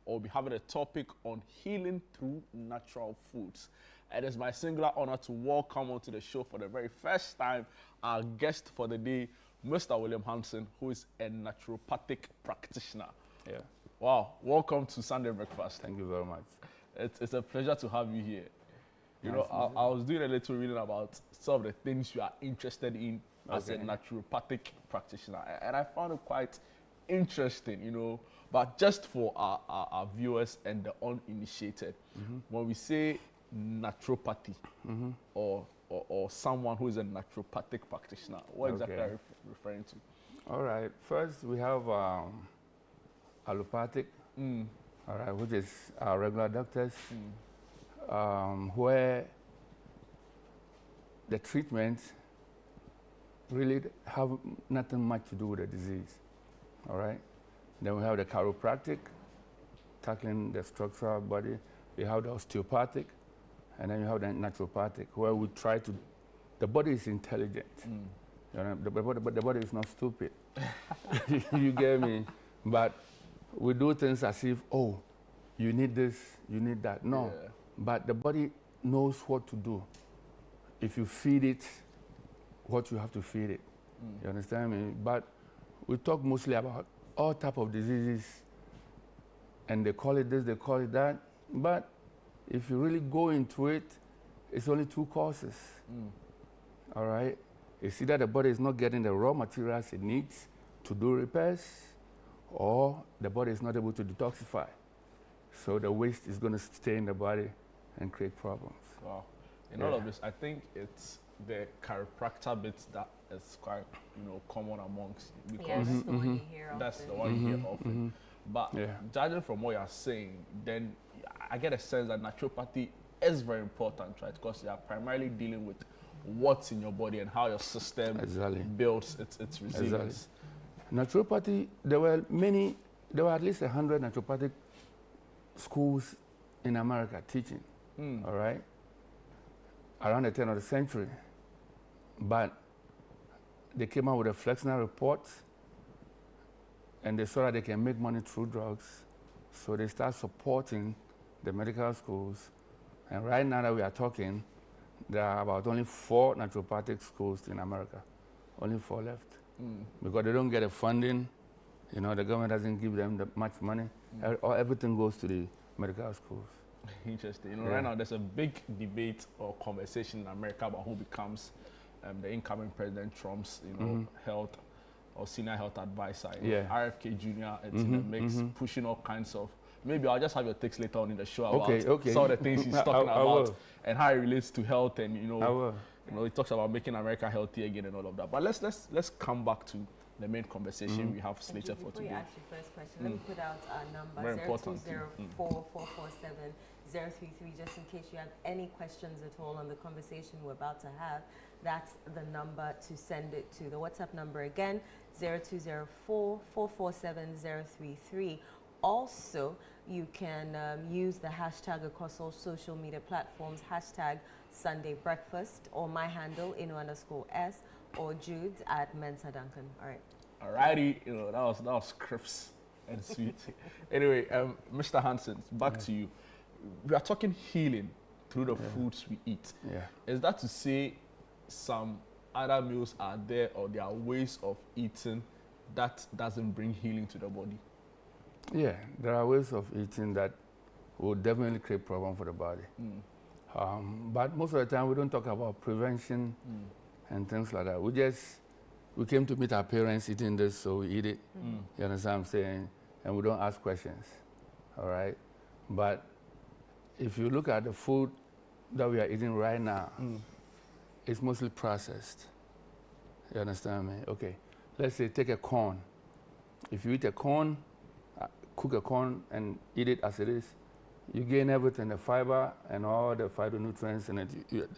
we'll be having a topic on healing through natural foods. It is my singular honor to welcome onto the show for the very first time our guest for the day, Mr. William Hansen, who is a naturopathic practitioner. Yeah. Wow, welcome to Sunday Breakfast. Thank you very much. It's a pleasure to have you here. You Nice know, I was doing a little reading about some of the things you are interested in as a Okay. naturopathic practitioner, and I found it quite interesting, you know. But just for our viewers and the uninitiated, when we say naturopathy or someone who is a naturopathic practitioner, what exactly are you referring to? All right. First, we have allopathic, all right, which is our regular doctors, where the treatments really have nothing much to do with the disease, all right? Then we have the chiropractic, tackling the structural body. We have the osteopathic, and then you have the naturopathic, where we try to, the body is intelligent. You know, the body is not stupid. You get me? But we do things as if, oh, you need this, you need that. No, Yeah. but the body knows what to do. If you feed it what you have to feed it. You understand me? But we talk mostly about all type of diseases, and they call it this, they call it that. But if you really go into it, it's only two causes. All right? It's either the body is not getting the raw materials it needs to do repairs, or the body is not able to detoxify. So the waste is going to stay in the body and create problems. Wow. In all of this, I think it's the chiropractor bits that is quite, you know, common amongst, because Yeah, that's the one you hear often. that's the one you hear often. But judging from what you're saying, then I get a sense that naturopathy is very important, right? Because you are primarily dealing with what's in your body and how your system builds its resilience. Naturopathy, there were at least 100 naturopathic schools in America teaching, all right, around the turn of the century. But they came out with a Flexner report, and they saw that they can make money through drugs. So they start supporting the medical schools. And right now that we are talking, there are about only 4 naturopathic schools in America. Only 4 left. Because they don't get the funding. You know, the government doesn't give them much money. Everything goes to the medical schools. Interesting. You know, right now there's a big debate or conversation in America about who becomes the incoming President Trump's, you know, health or senior health advisor. You know, RFK Jr. It's in the mix, pushing all kinds of. Maybe I'll just have your takes later on in the show about some of the things he's talking about and how it relates to health, and you know, he talks about making America healthy again and all of that. But let's come back to the main conversation we have slated for today. Before you ask your first question, let me put out our number, Very important. 0204447-033, just in case you have any questions at all on the conversation we're about to have. That's the number to send it to. The WhatsApp number again, 0204447-033. Also, you can use the hashtag across all social media platforms, hashtag Sunday Breakfast, or my handle, _S, or Jude's at Mensa Duncan. All right. Alrighty, you know, that was crisp and sweet. Anyway, Mr. Hansen, back to you. We are talking healing through the foods we eat. Is that to say some other meals are there, or there are ways of eating that doesn't bring healing to the body? Yeah, there are ways of eating that will definitely create problem for the body. But most of the time we don't talk about prevention and things like that. We came to meet our parents eating this, so we eat it. You understand what I'm saying? And we don't ask questions, all right? But if you look at the food that we are eating right now, it's mostly processed. You understand me? Okay, let's say take a corn. If you eat a corn, cook a corn and eat it as it is, you gain everything, the fiber and all the phytonutrients in it,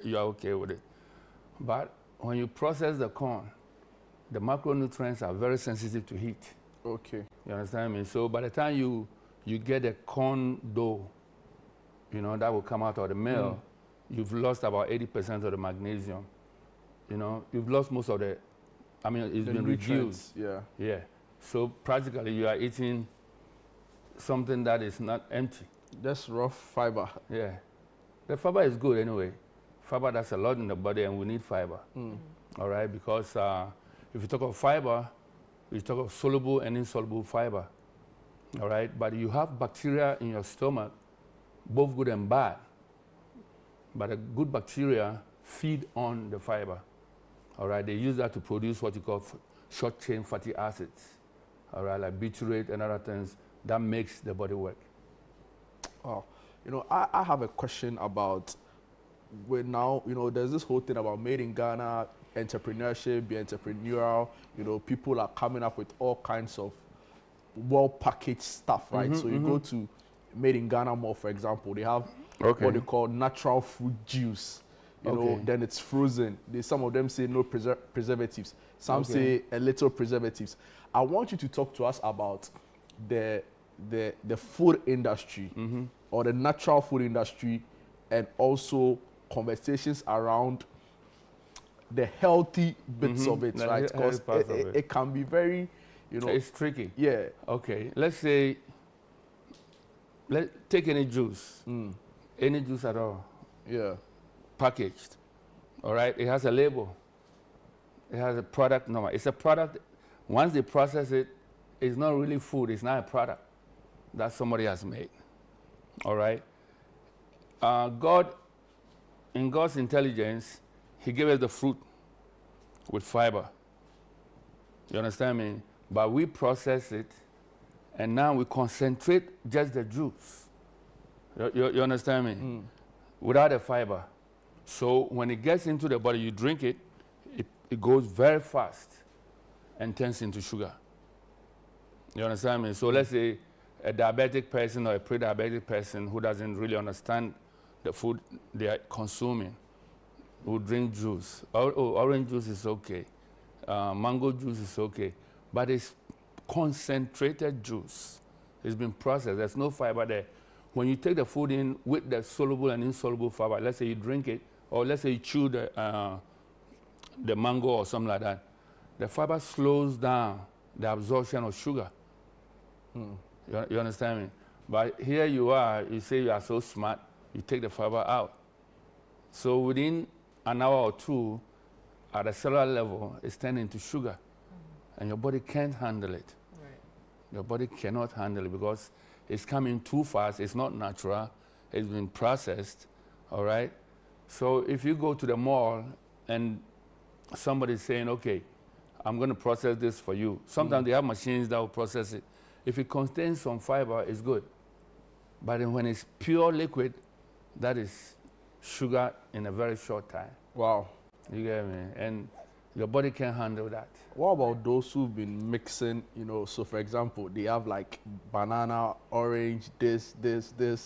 you are okay with it. But when you process the corn, the macronutrients are very sensitive to heat. Okay. You understand me? So by the time you get a corn dough, you know, that will come out of the mill, you've lost about 80% of the magnesium. You know, you've lost most of the, it's been reduced. Yeah. Yeah. So practically you are eating something that is not empty. Just raw fiber. Yeah. The fiber is good anyway. Fiber does a lot in the body, and we need fiber. All right, because if you talk of fiber, you talk of soluble and insoluble fiber. All right, but you have bacteria in your stomach, both good and bad. But the good bacteria feed on the fiber. All right, they use that to produce what you call short-chain fatty acids. All right, like butyrate and other things that makes the body work. Oh, you know, I have a question about when now, you know, there's this whole thing about made in Ghana, entrepreneurship, be entrepreneurial. You know, people are coming up with all kinds of well-packaged stuff, right? So you go to Made in Ghana Mall, for example, they have what they call natural fruit juice. You know, then it's frozen. Some of them say no preservatives. Some say a little preservatives. I want you to talk to us about the food industry or the natural food industry, and also conversations around the healthy bits of it, right? Because it can be very, you know, it's tricky. Yeah. Okay. Let's say, take any juice, any juice at all. Yeah. Packaged. All right. It has a label. It has a product number. It's a product. Once they process it, it's not really food. It's not a product that somebody has made. All right. God, in God's intelligence, He gave us the fruit with fiber. You understand me? But we process it, and now we concentrate just the juice. You understand me? Without the fiber. So when it gets into the body, you drink it, it goes very fast and turns into sugar. You understand me? So let's say a diabetic person or a pre-diabetic person who doesn't really understand the food they are consuming will drink juice. Orange juice is okay. Mango juice is okay. But it's concentrated juice. It's been processed. There's no fiber there. When you take the food in with the soluble and insoluble fiber, let's say you drink it, or let's say you chew the mango or something like that, the fiber slows down the absorption of sugar. You understand me? But here you are, you say you are so smart, you take the fiber out. So within an hour or two, at a cellular level, it's turned into sugar. And your body can't handle it. Right. Your body cannot handle it because it's coming too fast. It's not natural. It's been processed. All right? So if you go to the mall and somebody's saying, okay, I'm going to process this for you. Sometimes they have machines that will process it. If it contains some fiber, it's good. But then when it's pure liquid, that is sugar in a very short time. Wow. You get me? And your body can't handle that. What about those who've been mixing, you know, so for example, they have like banana, orange, this. You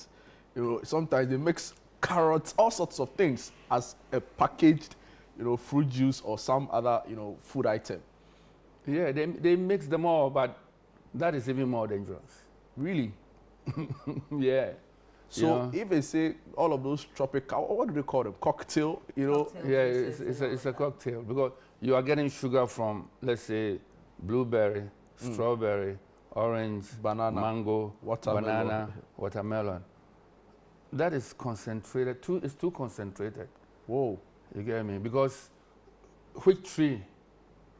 know, sometimes they mix carrots, all sorts of things as a packaged, you know, fruit juice or some other, you know, food item. Yeah, they mix them all, but that is even more dangerous. Really? Yeah. So if they say all of those tropical, what do they call them? Cocktail, you know? Cocktail Yeah, juices it's a cocktail because you are getting sugar from, let's say, blueberry, strawberry, orange, banana, mango, watermelon. Watermelon. That is concentrated. It's too concentrated. Whoa. You get me? Because which tree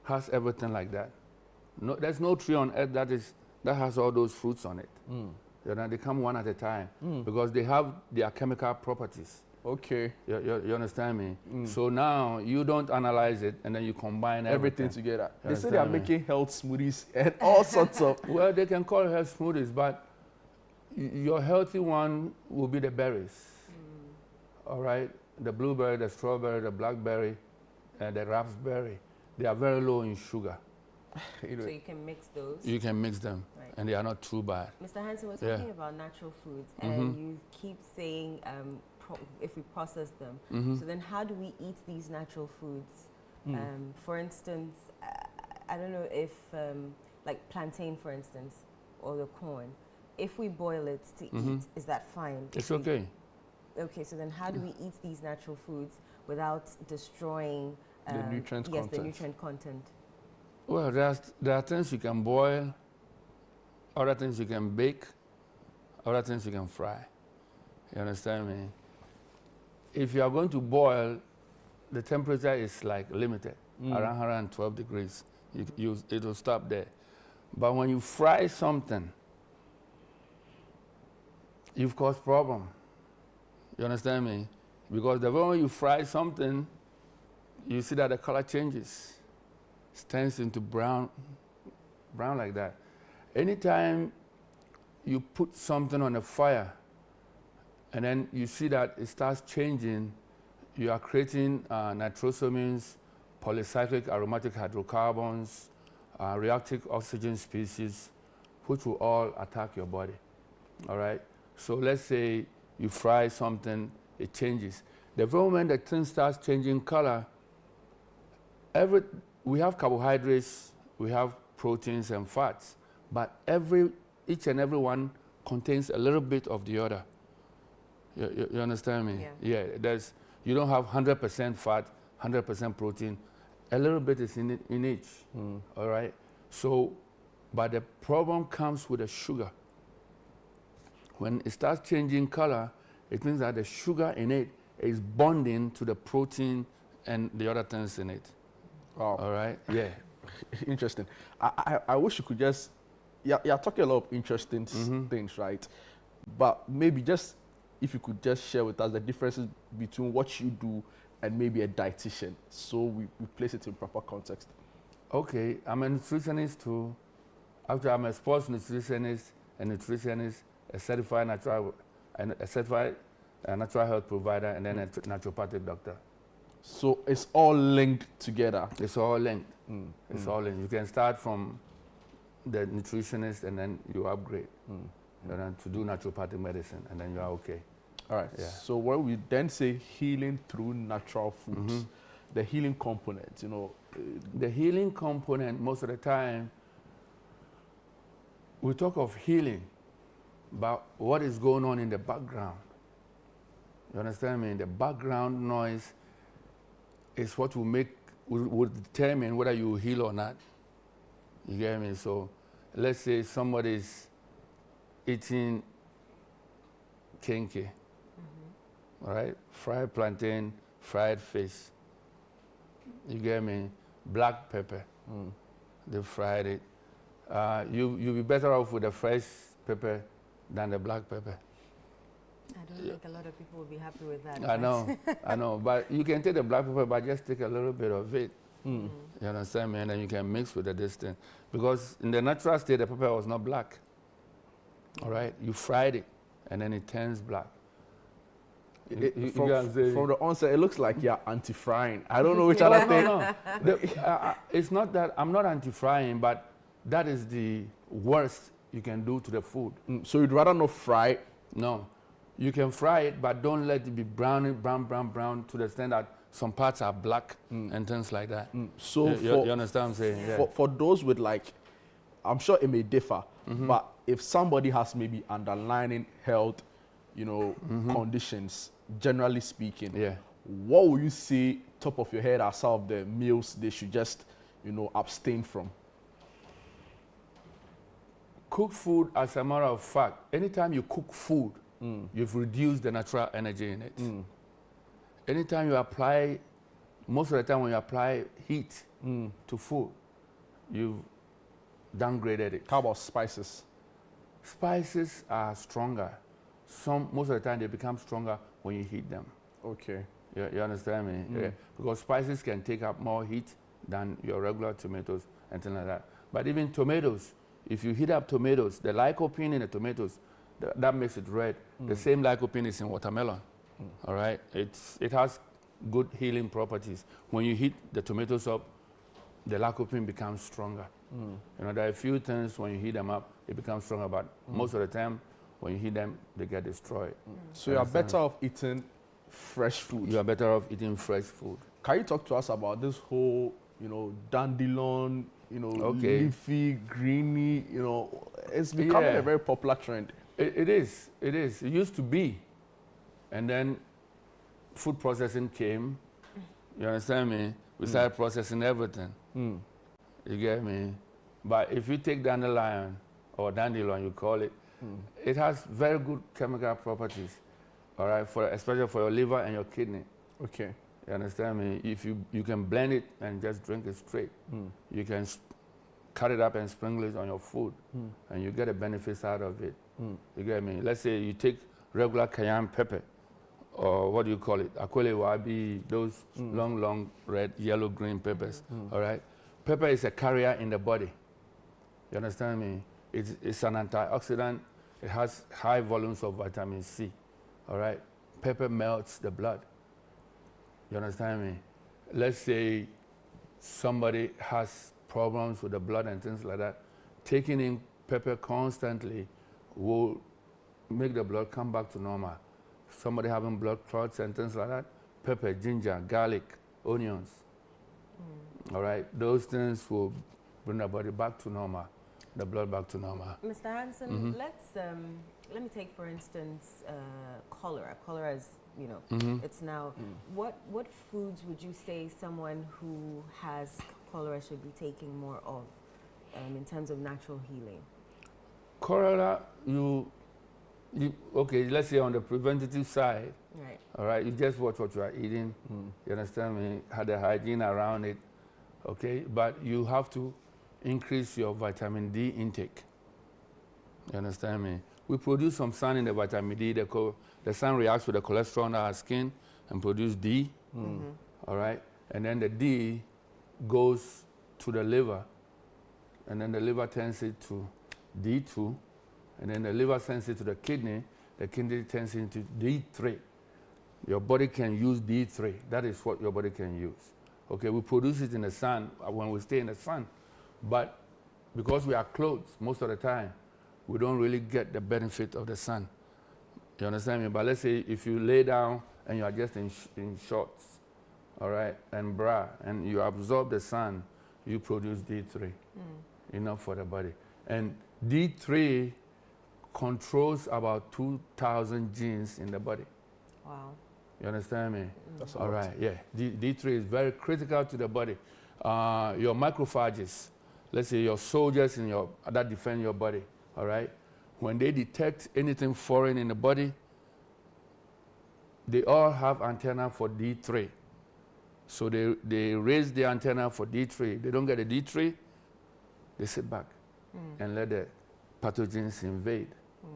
has everything like that? No, there's no tree on earth that has all those fruits on it. You know, they come one at a time because they have their chemical properties. Okay. You understand me? So now you don't analyze it and then you combine everything together. They say they are making health smoothies and all sorts of. Well, they can call it health smoothies, but your healthy one will be the berries. All right? The blueberry, the strawberry, the blackberry, and the raspberry. They are very low in sugar. So you can mix those? You can mix them, right. And they are not too bad. Mr. Hansen, we're talking about natural foods, and you keep saying if we process them. So then how do we eat these natural foods? For instance, I don't know if, like plantain, for instance, or the corn, if we boil it to eat, is that fine? It's okay. Okay, so then how do we eat these natural foods without destroying the nutrient content? Yes, the nutrient content. Well, there are things you can boil, other things you can bake, Other things you can fry. You understand me? If you are going to boil, the temperature is like limited, around 112 degrees. It will stop there. But when you fry something, you've caused problem. You understand me? Because the moment you fry something, you see that the color changes. It turns into brown like that. Anytime you put something on a fire, and then you see that it starts changing, you are creating nitrosamines, polycyclic aromatic hydrocarbons, reactive oxygen species, which will all attack your body. All right? So let's say you fry something, it changes. The moment the thing starts changing color, we have carbohydrates, we have proteins and fats, but each and every one contains a little bit of the other. You understand me? Yeah. You don't have 100% fat, 100% protein. A little bit is in each. All right? So, but the problem comes with the sugar. When it starts changing color, it means that the sugar in it is bonding to the protein and the other things in it. Wow. All right? Yeah. Interesting. I wish you could just, you're talking a lot of interesting things, right? But maybe just, if you could just share with us the differences between what you do and maybe a dietitian, so we place it in proper context. Okay, I'm a nutritionist too. After I'm a sports nutritionist, a certified natural health provider, and then a naturopathic doctor. So it's all linked together. It's all linked. It's all linked. You can start from the nutritionist and then you upgrade to do naturopathic medicine, and then you are okay. All right. Yeah. So when we then say healing through natural foods, the healing component, you know. The healing component, most of the time, we talk of healing, but what is going on in the background? You understand me? The background noise is what will determine whether you heal or not. You get me? So let's say somebody's eating kenke, all right? Fried plantain, fried fish. You get me? Black pepper. They fried it. You'll be better off with the fresh pepper than the black pepper. I don't think a lot of people will be happy with that. I know. But you can take the black pepper, but just take a little bit of it. You understand me? And then you can mix with the distance. Because in the natural state, the pepper was not black. All right? You fried it, and then it turns black. From the onset, it looks like you're anti-frying. I don't know which other thing. No. It's not that I'm not anti-frying, but that is the worst you can do to the food. So you'd rather not fry? No. You can fry it, but don't let it be brown to the extent that some parts are black and things like that. So you understand what I'm saying? Yeah. For those with, like, I'm sure it may differ, but if somebody has maybe underlying health, you know, conditions, generally speaking, what would you say, top of your head, are some of the meals they should just, you know, abstain from? Cooked food, as a matter of fact, anytime you cook food, you've reduced the natural energy in it. Anytime you apply, most of the time when you apply heat to food, you've downgraded it. How about spices? Spices are stronger. Most of the time they become stronger when you heat them. Okay. You understand me? Yeah. Because spices can take up more heat than your regular tomatoes and things like that. But even tomatoes, if you heat up tomatoes, the lycopene in the tomatoes, that makes it red. The same lycopene is in watermelon. All right? It has good healing properties. When you heat the tomatoes up, the lycopene becomes stronger. You know, there are a few things when you heat them up, it becomes stronger, but most of the time, when you heat them, they get destroyed. So you are better off eating fresh food? You are better off eating fresh food. Can you talk to us about this whole, you know, dandelion, you know, leafy, greeny, you know, it's becoming a very popular trend. It is. It used to be. And then food processing came. You understand me? We started processing everything. You get me? But if you take dandelion, or dandelion you call it, It has very good chemical properties, all right, especially for your liver and your kidney. Okay. You understand me? If you can blend it and just drink it straight. You can cut it up and sprinkle it on your food, and you get the benefits out of it. You get me? Let's say you take regular cayenne pepper, or what do you call it? Akwele wabi, those long, red, yellow, green peppers, all right? Pepper is a carrier in the body. You understand me? It's an antioxidant. It has high volumes of vitamin C, all right? Pepper melts the blood. You understand me? Let's say somebody has problems with the blood and things like that. Taking in pepper constantly will make the blood come back to normal. Somebody having blood clots and things like that, pepper, ginger, garlic, onions, all right? Those things will bring the body back to normal, the blood back to normal. Mr. Hansen, let me take, for instance, cholera. Cholera is, you know, it's now, what foods would you say someone who has cholera should be taking more of in terms of natural healing? Cholera, okay, let's say on the preventative side, right? All right, you just watch what you are eating. You understand me? Have the hygiene around it, okay? But you have to increase your vitamin D intake. You understand me? We produce some sun in the vitamin D. The sun reacts with the cholesterol in our skin and produce D, all right? And then the D goes to the liver, and then the liver turns it to D2, and then the liver sends it to the kidney turns it into D3. Your body can use D3. That is what your body can use. Okay, we produce it in the sun when we stay in the sun, but because we are clothed most of the time, we don't really get the benefit of the sun. You understand me? But let's say if you lay down and you are just in shorts, all right, and bra, and you absorb the sun, you produce D3, enough for the body. And D3 controls about 2,000 genes in the body. Wow. You understand me? That's all right, yeah. D3 is very critical to the body. Your macrophages, let's say your soldiers that defend your body, all right? When they detect anything foreign in the body, they all have antenna for D3. So they raise the antenna for D3. They don't get a D3, they sit back and let the pathogens invade.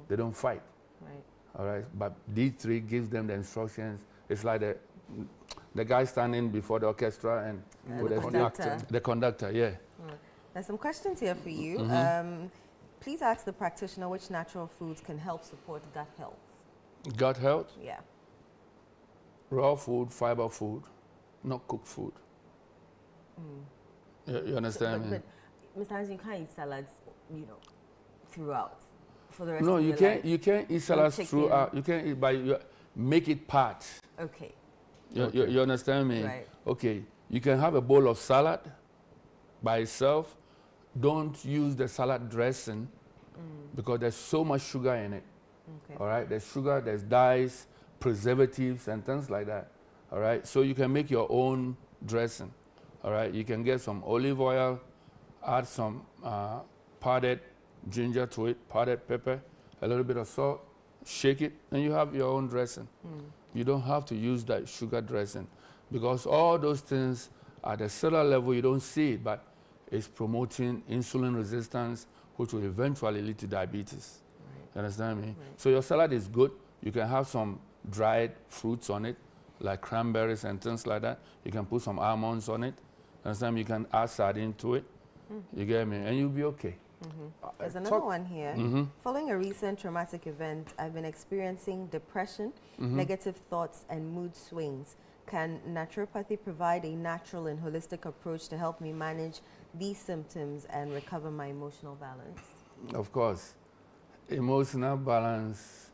They don't fight. Right. All right, but D3 gives them the instructions. It's like the guy standing before the orchestra and with the conductor, yeah. There's some questions here for you. Please ask the practitioner which natural foods can help support gut health. Gut health? Yeah. Raw food, fiber food, not cooked food. You understand me? But Mr. Hansen, you can't eat salads, you know, throughout for the rest no, of you your can't. life. You can't eat salads throughout. You can't eat, but you make it part. Okay. You understand me? Right. Okay. You can have a bowl of salad by itself. Don't use the salad dressing because there's so much sugar in it. Okay. All right. There's sugar. There's dyes, preservatives, and things like that. All right. So you can make your own dressing. All right. You can get some olive oil, add some powdered ginger to it, powdered pepper, a little bit of salt, shake it, and you have your own dressing. You don't have to use that sugar dressing because all those things at the cellular level, you don't see it, but it's promoting insulin resistance, which will eventually lead to diabetes. Right. You understand me? Right. So your salad is good. You can have some dried fruits on it, like cranberries and things like that. You can put some almonds on it. Understand me? You can add sardine to it. You get me? And you'll be okay. There's another one here. Following a recent traumatic event, I've been experiencing depression, negative thoughts, and mood swings. Can naturopathy provide a natural and holistic approach to help me manage these symptoms and recover my emotional balance? Of course. Emotional balance,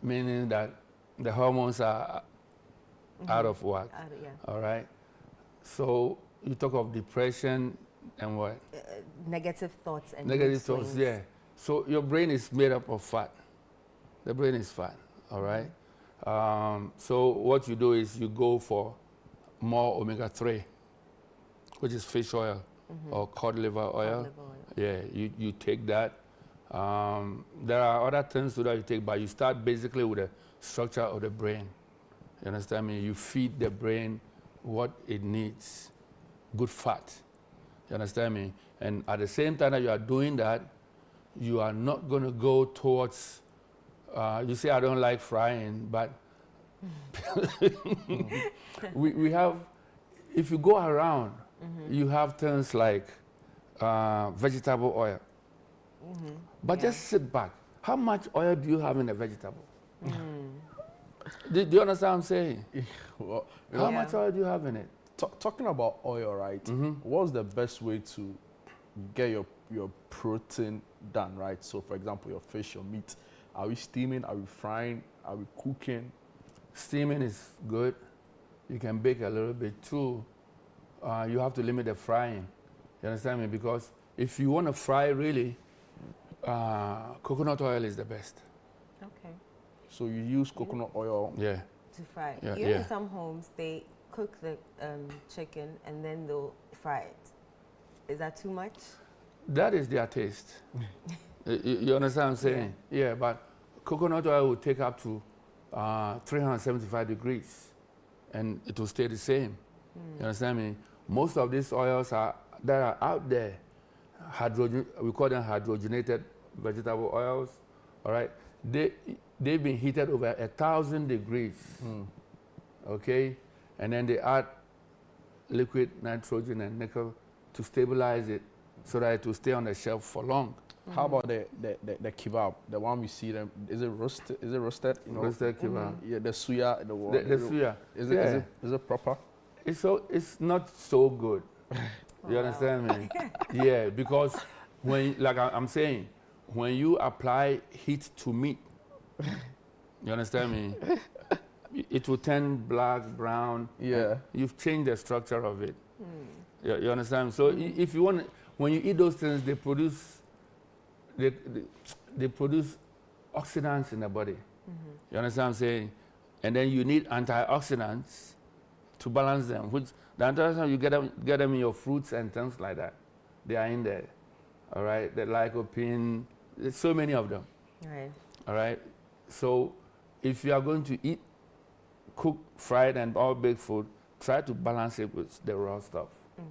meaning that the hormones are out of whack. Yeah. All right? So you talk of depression and what? Negative thoughts and negative mood thoughts, swings. yeah. So your brain is made up of fat. The brain is fat, all right? So what you do is you go for more omega-3, which is fish oil or cod liver oil. Cod liver oil. Yeah, you take that. There are other things that you take, but you start basically with the structure of the brain. You understand me? You feed the brain what it needs, good fat. You understand me? And at the same time that you are doing that, you are not going to go towards, you say I don't like frying, but we have, if you go around, you have things like vegetable oil. But just sit back. How much oil do you have in a vegetable? Do you understand what I'm saying? Well, How much oil do you have in it? Talking about oil, right? What's the best way to get your protein done, right? So, for example, your fish, your meat. Are we steaming? Are we frying? Are we cooking? Steaming is good. You can bake a little bit too. You have to limit the frying. You understand me? Because if you want to fry really, coconut oil is the best. Okay. So you use coconut oil? Yeah. To fry. Yeah, You know, yeah. in some homes, they cook the chicken and then they'll fry it. Is that too much? That is their taste. You understand what I'm saying? Yeah, but coconut oil will take up to 375 degrees and it will stay the same. You understand me? Most of these oils that are out there, we call them hydrogenated vegetable oils, all right? They've been heated over 1,000 degrees, okay? And then they add liquid nitrogen and nickel to stabilize it so that it will stay on the shelf for long. How about the kebab, the one we see them? Is it roasted? Is it roasted? You know, Roasted kebab. Yeah, the suya, the suya. Is it proper? It's not so good. You understand me? Yeah, because when, like I'm saying, when you apply heat to meat, you understand me? It will turn black, brown. Yeah. You've changed the structure of it. You understand? So if you want, when you eat those things, they produce oxidants in the body. You understand what I'm saying? And then you need antioxidants to balance them, which the antioxidants you get them in your fruits and things like that. They are in there. All right? The lycopene, there's so many of them. Right. All right? So if you are going to eat cooked, fried, and all baked food, try to balance it with the raw stuff.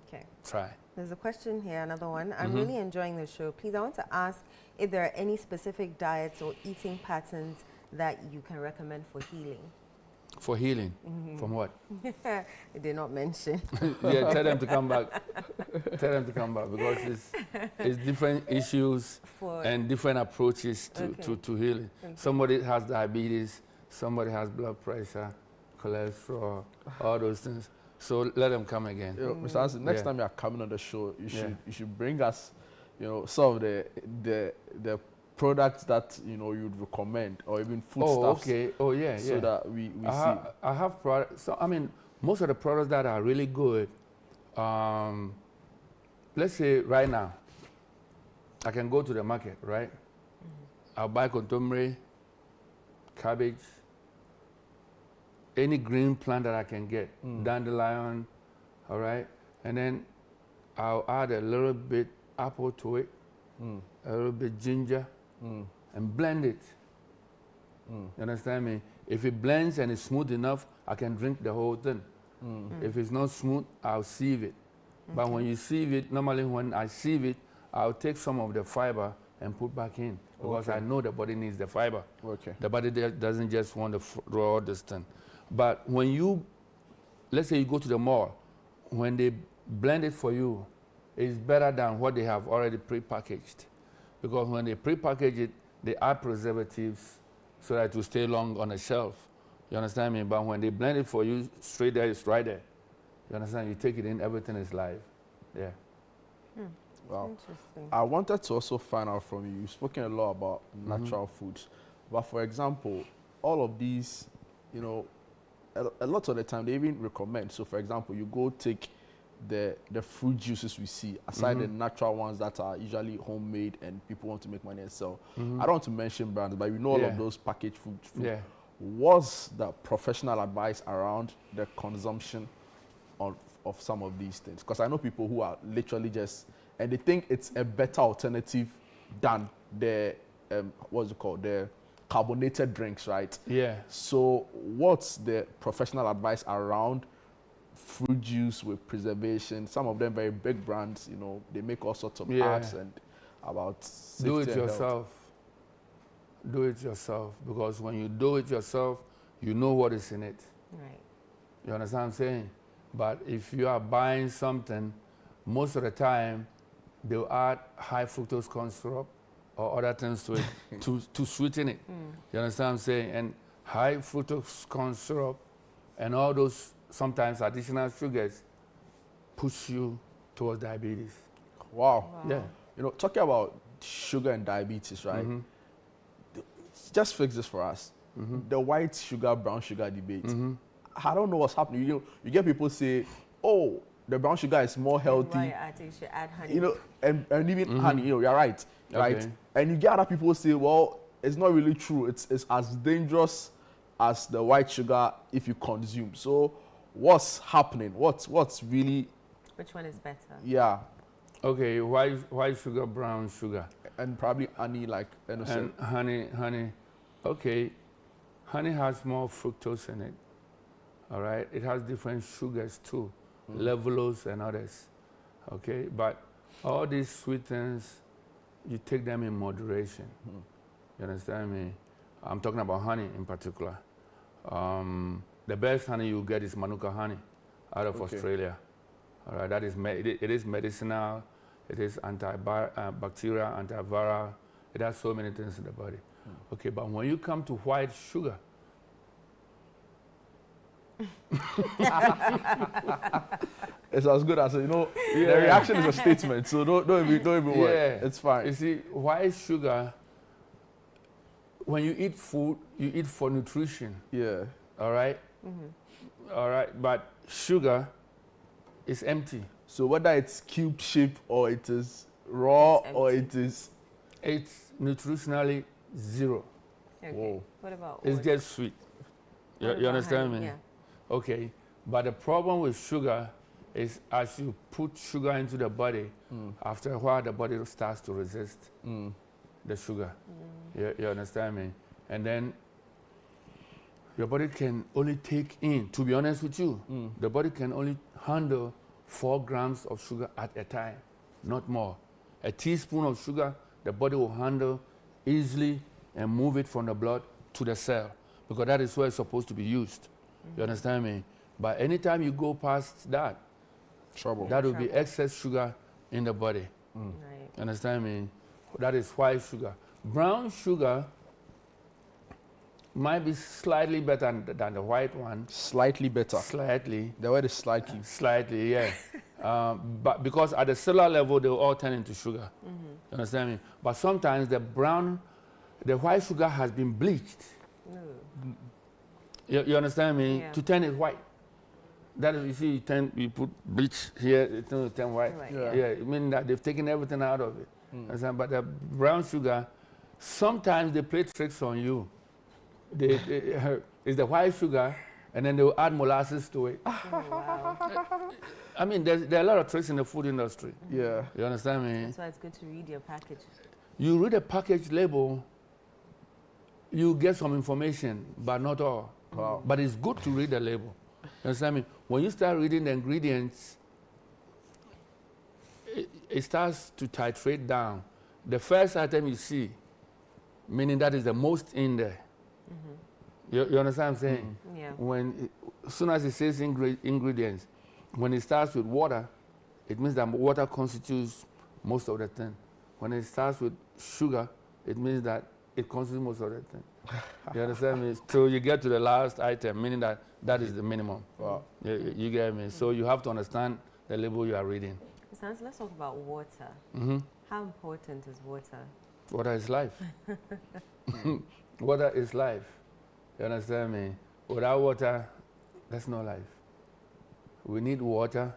Okay. Try. There's a question here, another one. I'm really enjoying the show. Please, I want to ask if there are any specific diets or eating patterns that you can recommend for healing. For healing? From what? It did not mention. Yeah, tell them to come back. Tell them to come back because it's different issues and different approaches to healing. Okay. Somebody has diabetes, somebody has blood pressure, cholesterol, all those things. So let them come again. You know, Mr. Hansen, next time you are coming on the show, you should bring us, you know, some of the products that you'd recommend, or even foodstuffs. Okay. Oh yeah. So that we see. I have products. So I mean, most of the products that are really good. Let's say right now, I can go to the market, right? I'll buy contomere, cabbage, any green plant that I can get, dandelion, all right? And then I'll add a little bit apple to it, a little bit ginger, and blend it. You understand me? If it blends and it's smooth enough, I can drink the whole thing. If it's not smooth, I'll sieve it. But when you sieve it, normally when I sieve it, I'll take some of the fiber and put back in because I know the body needs the fiber. Okay. The body doesn't just want the raw this thing. But when you, let's say you go to the mall, when they blend it for you, it's better than what they have already pre-packaged. Because when they pre-package it, they add preservatives so that it will stay long on the shelf. You understand me? But when they blend it for you, straight there, it's right there. You understand? You take it in, everything is live. Yeah. Wow. Interesting. I wanted to also find out from you, you've spoken a lot about natural foods. But for example, all of these, a lot of the time they even recommend. So for example, you go take the fruit juices we see, aside the natural ones that are usually homemade and people want to make money and sell. I don't want to mention brands, but we know all of those packaged food. Yeah. What's the professional advice around the consumption of some of these things? Because I know people who are literally just, and they think it's a better alternative than the what's it called, the carbonated drinks, right? Yeah. So what's the professional advice around fruit juice with preservation? Some of them very big brands, you know, they make all sorts of ads and about safety. Do it and yourself. health. Do it yourself, because when you do it yourself, you know what is in it. Right. You understand what I'm saying? But if you are buying something, most of the time they'll add high fructose corn syrup or other things to it to sweeten it. You understand what I'm saying? And high fructose corn syrup and all those sometimes additional sugars push you towards diabetes. Wow. Yeah. You know, talking about sugar and diabetes, right? Just fix this for us. The white sugar, brown sugar debate. I don't know what's happening. You get people say, oh, the brown sugar is more healthy. Right, I think you should add honey. You know, and even honey, you know, you're right. Right? Okay. And you get other people say, well, it's not really true. It's as dangerous as the white sugar if you consume. So what's happening? What's really... Which one is better? Yeah. Okay, white sugar, brown sugar. And probably honey, like innocent. And honey. Okay, honey has more fructose in it. All right, it has different sugars too, levulose and others. Okay, but all these sweet things, you take them in moderation. You understand me? I'm talking about honey in particular. The best honey you get is Manuka honey out of Australia. All right, that is it is medicinal. It is antibacterial, antiviral. It has so many things in the body. Okay, but when you come to white sugar, it's as good as, you know, the reaction is a statement, so don't even worry. It's fine. You see, white sugar, when you eat food, you eat for nutrition. Yeah. All right? All right, but sugar is empty. So whether it's cube shape or it is raw or it is... It's nutritionally zero. Okay. Whoa. What about It's just sweet. You understand me? Yeah. Okay, but the problem with sugar is as you put sugar into the body, after a while the body starts to resist the sugar. You understand me? And then your body can only take in, to be honest with you, the body can only handle 4 grams of sugar at a time, not more. A teaspoon of sugar, the body will handle easily and move it from the blood to the cell, because that is where it's supposed to be used. You understand me? But anytime you go past that, that will be excess sugar in the body. Right. You understand me? That is white sugar. Brown sugar might be slightly better than the white one. Slightly better. Slightly. The word is slightly. Slightly, yeah. But because at the cellular level, they will all turn into sugar. You understand me? But sometimes the white sugar has been bleached. You understand me? Yeah. To turn it white. That is, you see, you put bleach here, it turns white. Right. Yeah, it means that they've taken everything out of it. Understand? But the brown sugar, sometimes they play tricks on you. It's the white sugar, and then they will add molasses to it. Oh, wow. I mean, there are a lot of tricks in the food industry. Yeah. You understand me? That's why it's good to read your package. You read a package label, you get some information, but not all. Wow. But it's good to read the label. You understand me? When you start reading the ingredients, it starts to titrate down. The first item you see, meaning that is the most in there. You understand what I'm saying? Yeah. As soon as it says ingredients, when it starts with water, it means that water constitutes most of the thing. When it starts with sugar, it means that it constitutes most of the thing. You understand me? So you get to the last item, meaning that is the minimum. Wow. You get me? So you have to understand the label you are reading. Let's talk about water. How important is water? Water is life. Water is life. You understand me? Without water, there's no life. We need water.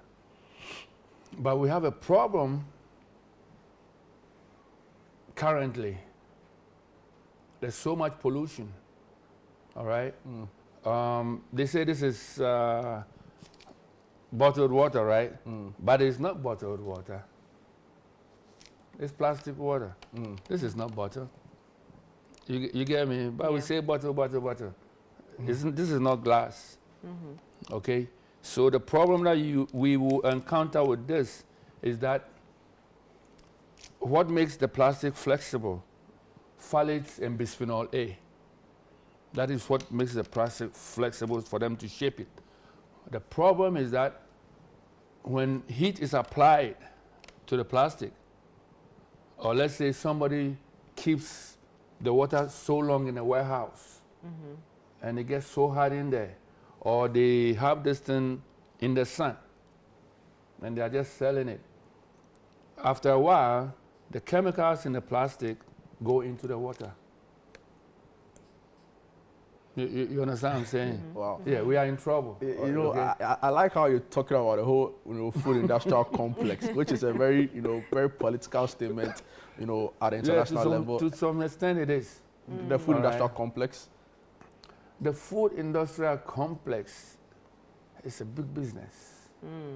But we have a problem currently. There's so much pollution. All right? They say this is bottled water, right? But it's not bottled water. It's plastic water. This is not butter. You get me? But we say butter. This is not glass. Okay? So the problem that we will encounter with this is that what makes the plastic flexible? Phthalates and bisphenol A. That is what makes the plastic flexible for them to shape it. The problem is that when heat is applied to the plastic, or let's say somebody keeps the water so long in a warehouse and it gets so hot in there, or they have this thing in the sun and they are just selling it. After a while, the chemicals in the plastic go into the water. You understand what I'm saying? Wow. Yeah, we are in trouble. You know, okay. I like how you're talking about the whole, food industrial complex, which is a very, very political statement, at the international level. To some extent it is. The food industrial complex? The food industrial complex is a big business.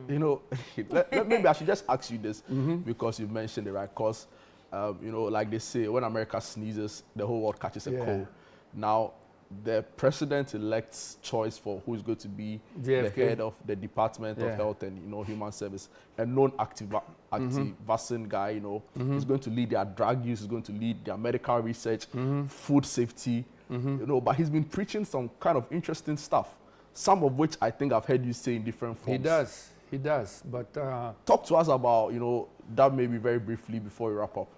Maybe I should just ask you this, because you mentioned it, right? Because, like they say, when America sneezes, the whole world catches a cold. Now, the president-elect's choice for who is going to be the head of the Department of Health and Human Service, a known vaccine guy, he's going to lead their drug use, he's going to lead their medical research, food safety, but he's been preaching some kind of interesting stuff, some of which I think I've heard you say in different forms. He does, but talk to us about that maybe very briefly before we wrap up.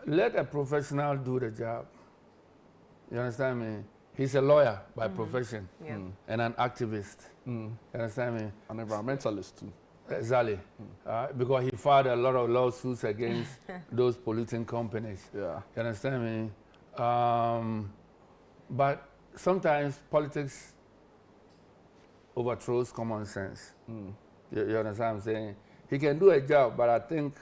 Let a professional do the job. You understand me? He's a lawyer by profession and an activist. You understand me? An environmentalist too. Exactly. Because he filed a lot of lawsuits against those polluting companies. Yeah. You understand me? But sometimes politics overthrows common sense. You understand what I'm saying? He can do a job, but I think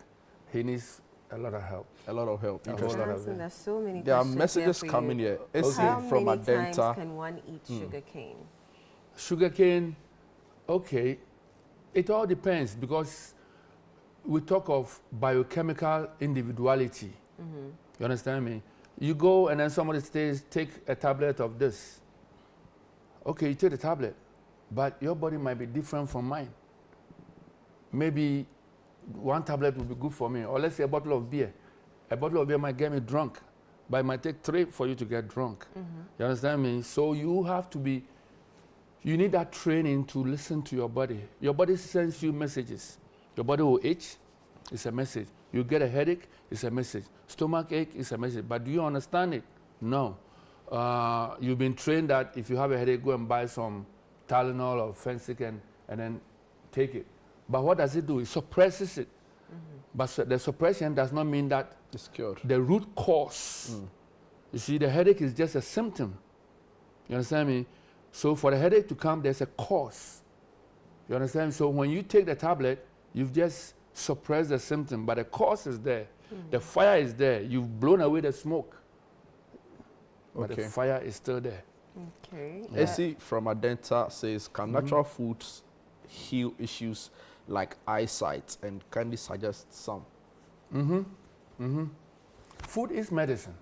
he needs a lot of help. A lot of help. Johnson, there's so many there are messages coming here. How many times can one eat sugar cane? Sugar cane, okay. It all depends, because we talk of biochemical individuality. You understand me? You go and then somebody says, take a tablet of this. Okay, you take the tablet, but your body might be different from mine. Maybe one tablet will be good for me, or let's say a bottle of beer. A bottle of beer might get me drunk, but it might take 3 for you to get drunk. You understand me? So you have to be, you need that training to listen to your body. Your body sends you messages. Your body will itch, it's a message. You get a headache, it's a message. Stomach ache, it's a message. But do you understand it? No. You've been trained that if you have a headache, go and buy some Tylenol or Fencik and then take it. But what does it do? It suppresses it. But the suppression does not mean that it's cured. The root cause. You see, the headache is just a symptom. You understand me? So for the headache to come, there's a cause. You understand? So when you take the tablet, you've just suppressed the symptom, but the cause is there. The fire is there. You've blown away the smoke, but the fire is still there. Okay. Essie from Adenta says, can natural foods heal issues like eyesight, and kindly suggest some? Food is medicine.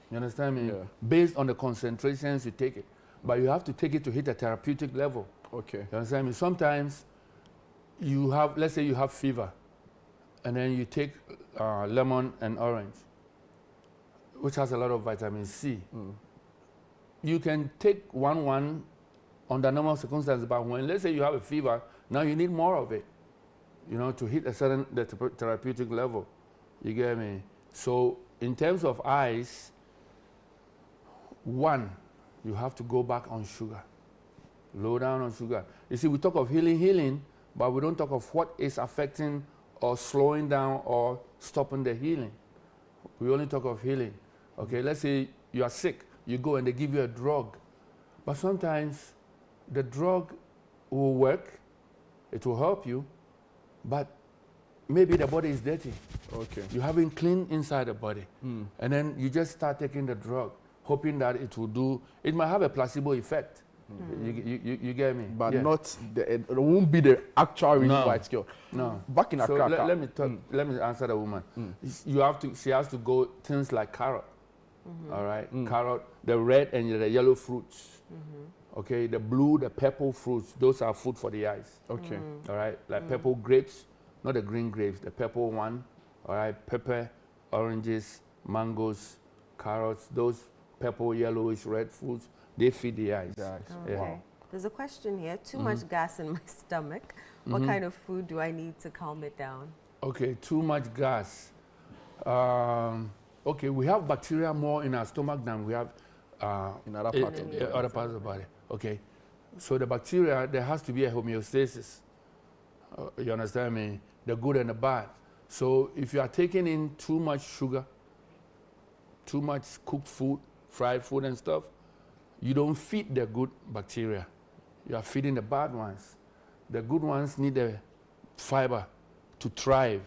You understand me? Yeah. Based on the concentrations you take it. But you have to take it to hit a therapeutic level. Okay. You understand me? Sometimes you have, let's say you have fever, and then you take lemon and orange, which has a lot of vitamin C. You can take one under normal circumstances, but when, let's say you have a fever, now you need more of it, to hit a certain therapeutic level. You get me? So in terms of eyes, you have to go back on sugar, low down on sugar. You see, we talk of healing, but we don't talk of what is affecting or slowing down or stopping the healing. We only talk of healing. Okay, let's say you are sick, you go and they give you a drug. But sometimes the drug will work, it will help you, but maybe the body is dirty. Okay. You haven't cleaned inside the body. And then you just start taking the drug, hoping that it will do, it might have a placebo effect. You get me? But not it won't be the actual reason why it's cured. No. Back in Accra. Let me talk. Let me answer the woman. She has to go things like carrot. All right, carrot, the red and the yellow fruits. Okay, the blue, the purple fruits. Those are food for the eyes. Okay. All right, like purple grapes, not the green grapes, the purple one. All right, pepper, oranges, mangoes, carrots. Those purple, yellowish, red fruits, they feed the eyes. Okay. Wow. There's a question here. Too much gas in my stomach. What kind of food do I need to calm it down? Okay, too much gas. Okay, we have bacteria more in our stomach than we have in other parts of the body. Other parts of the body. Okay, so the bacteria, there has to be a homeostasis. You understand me? The good and the bad. So if you are taking in too much sugar, too much cooked food, fried food and stuff, you don't feed the good bacteria. You are feeding the bad ones. The good ones need the fiber to thrive,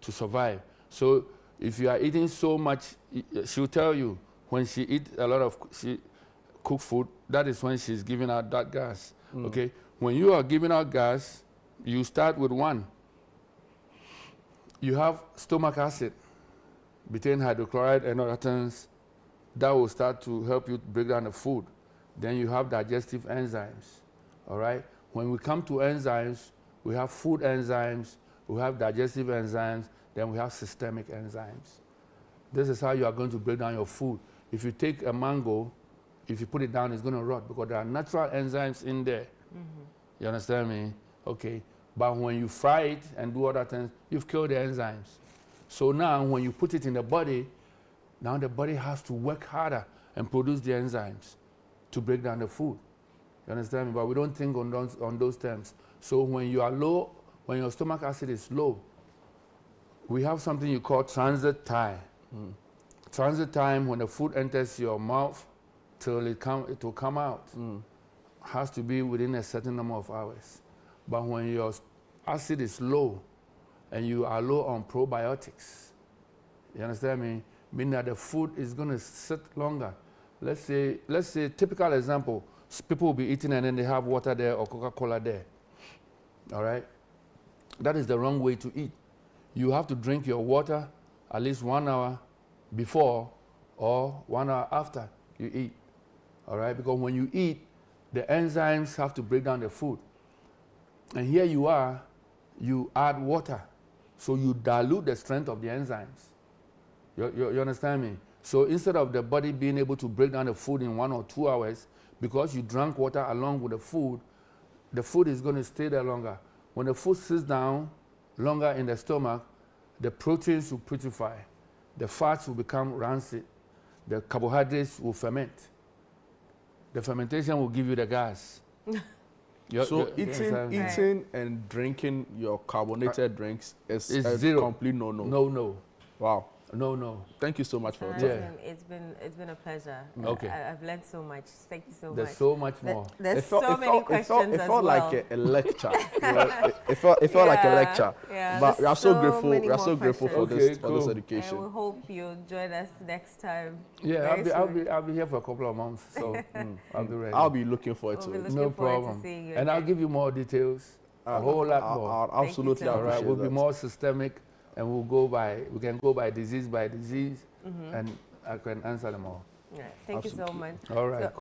to survive. So if you are eating so much, she'll tell you when she eats a lot of cooked food, that is when she's giving out that gas. Okay? When you are giving out gas, you start with one. You have stomach acid, betaine hydrochloride and other things that will start to help you break down the food. Then you have digestive enzymes. All right? When we come to enzymes, we have food enzymes, we have digestive enzymes, then we have systemic enzymes. This is how you are going to break down your food. If you take a mango, if you put it down, it's going to rot because there are natural enzymes in there. You understand me? Okay. But when you fry it and do other things, you've killed the enzymes. So now when you put it in the body, now the body has to work harder and produce the enzymes to break down the food. You understand me? But we don't think on those terms. So when you are low, when your stomach acid is low, we have something you call transit time. Transit time, when the food enters your mouth till it will come out, has to be within a certain number of hours. But when your acid is low and you are low on probiotics, you understand me? Meaning that the food is going to sit longer. Let's say typical example, people will be eating and then they have water there or Coca-Cola there. All right? That is the wrong way to eat. You have to drink your water at least 1 hour before or 1 hour after you eat. All right? Because when you eat, the enzymes have to break down the food. And here you are, you add water. So you dilute the strength of the enzymes. You understand me? So instead of the body being able to break down the food in 1 or 2 hours, because you drank water along with the food is going to stay there longer. When the food sits down longer in the stomach, the proteins will putrefy. The fats will become rancid. The carbohydrates will ferment. The fermentation will give you the gas. So eating and drinking your carbonated drinks is zero. Complete no-no. No. Wow. No. Thank you so much for your time. It's been a pleasure. Okay. I've learned so much. Thank you so much. There's so much more. There's so many questions. It felt like a lecture. It felt like a lecture. Yeah, but we are so grateful. We are so grateful for this education. And we hope you'll join us next time. Yeah, I'll be here for a couple of months, so I'll be ready. I'll be looking forward to it. No problem. And I'll give you more details. A whole lot more. I'll absolutely appreciate that. We'll be more systemic. And we can go by disease, and I can answer them all. Right. Thank you so much. All right. So